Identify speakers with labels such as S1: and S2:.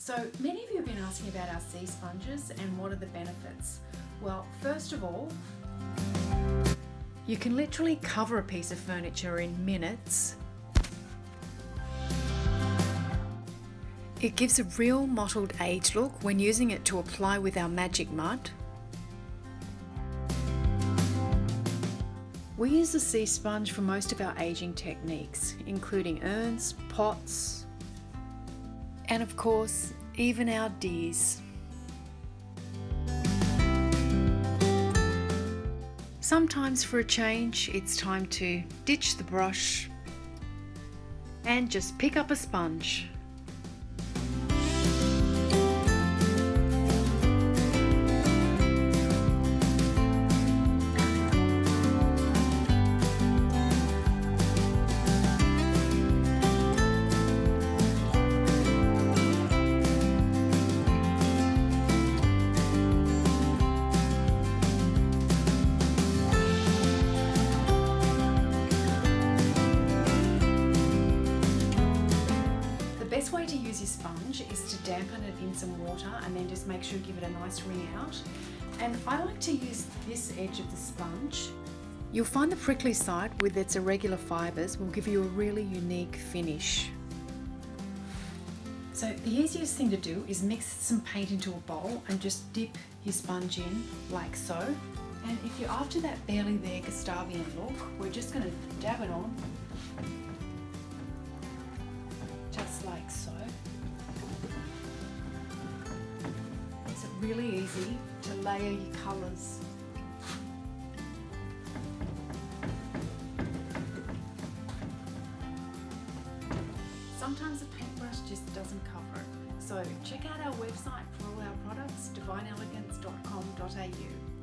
S1: So many of you have been asking about our sea sponges and what are the benefits. Well, first of all, you can literally cover a piece of furniture in minutes. It gives a real mottled age look when using it to apply with our magic mud. We use the sea sponge for most of our aging techniques, including urns, pots, and of course, even our deers. Sometimes for a change, it's time to ditch the brush and just pick up a sponge. The best way to use your sponge is to dampen it in some water and then just make sure you give it a nice wring out. And I like to use this edge of the sponge. You'll find the prickly side with its irregular fibres will give you a really unique finish. So the easiest thing to do is mix some paint into a bowl and just dip your sponge in like so. And if you're after that barely there Gustavian look, we're just going to dab it on. Just like so. It's really easy to layer your colours. Sometimes a paintbrush just doesn't cover it. So check out our website for all our products, divineelegance.com.au.